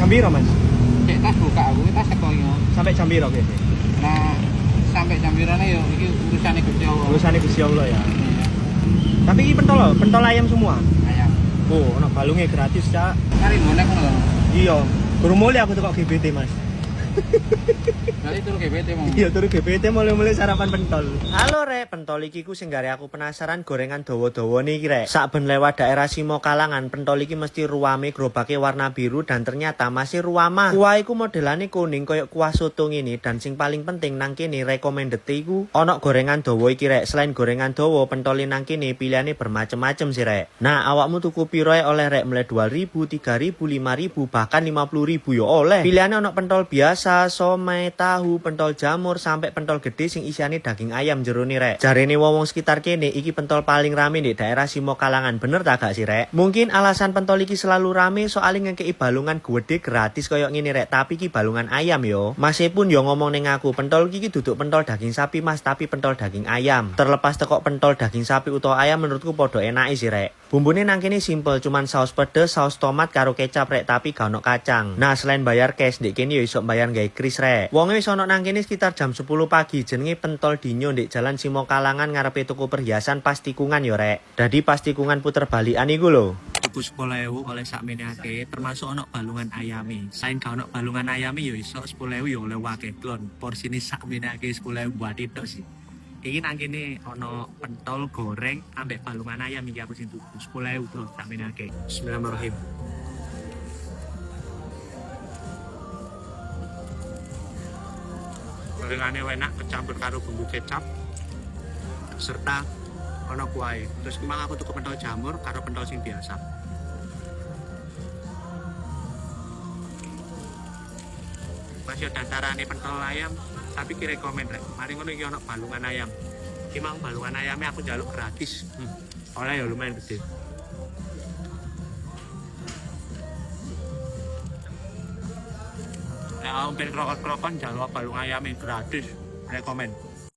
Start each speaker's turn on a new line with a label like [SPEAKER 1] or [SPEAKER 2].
[SPEAKER 1] Jam piro, Mas?
[SPEAKER 2] Cek tas buka aku tas teko yo.
[SPEAKER 1] Sampai jam piro kene?
[SPEAKER 2] Nah, sampai jam pirane yo iki urusane Gusti Allah.
[SPEAKER 1] Urusannya Gusti Allah ya. Tapi ini pentol ayam semua.
[SPEAKER 2] Ayam.
[SPEAKER 1] Oh, ono balungnya gratis, Cak.
[SPEAKER 2] Kari bonek ngono.
[SPEAKER 1] Iya. Gurung mulai aku tekok GBT, Mas.
[SPEAKER 2] Kali itu GPT mau.
[SPEAKER 1] Iya, turu GBT mulai-mulai sarapan pentol. Halo Rek, pentol iki ku sing gare aku penasaran gorengan dawa-dawa niki Rek. Saben lewat daerah Simo Kalangan, pentol iki mesti ruame gerobake warna biru dan ternyata masih ruamah. Kuah iku modelane kuning koyo kuah soto ngene dan sing paling penting nang kene recommended iku ono gorengan dawa iki Rek. Selain gorengan dawa, pentol nang kene pilihane bermacam-macam sih Rek. Nah, awakmu tuku piro oleh Rek mulai 2.000, 3.000, 5.000 bahkan 50.000 yo oleh. Pilihane ono pentol biasa, somai, tahu, pentol jamur sampai pentol gede sing isiane daging ayam jerone Rek. Jarene wong sekitar kene iki pentol paling rame di daerah Simo Kalangan. Bener tak gak sih Rek? Mungkin alasan pentol iki selalu rame soalnya ngekei balungan gede gratis koyo ngene Rek, tapi iki balungan ayam yo. Masih pun yo ngomong ning aku, pentol iki duduk pentol daging sapi Mas, tapi pentol daging ayam. Terlepas teko pentol daging sapi utawa ayam menurutku podo enake sih Rek. Bumbune nang kene simple, cuman saus pedes, saus tomat karo kecap Rek, tapi gak ono kacang. Nah, selain bayar cash, ndek kene yo iso bayar gawe kris Rek. Wonge wis ono nang kene sekitar jam 10 pagi, jenenge pentol dinyo ndek Jalan Simo Kalangan ngarepe toko perhiasan pas tikungan yo Rek. Dadi pas tikungan puter balikan iku lho. Tuku 10.000 oleh sakmene akeh, termasuk ono balungan ayame. Selain gak ono balungan ayame yo iso 10.000 yo oleh wake klon. Porsine sakmene akeh 10.000 buat itu sih. Iki nang kene ono pentol goreng ambek balungan ayam iki aku sing tuku 10.000 bro sakmene akeh. Bismillahirrahmanirrahim. Gorengane enak kecampur karo bumbu kecap serta ono kuahe. Terus kemang aku tuku pentol jamur karo pentol sing biasa. Masih dantarane pentol ayam tapi kira komen Rek. Mari ngono iki ono balungan ayam. Iki mang balungan ayamnya aku njaluk gratis. Oleh ya lumayan gede. Nah, pengen krokot-krokon jalur balung ayam gratis. Rekomen.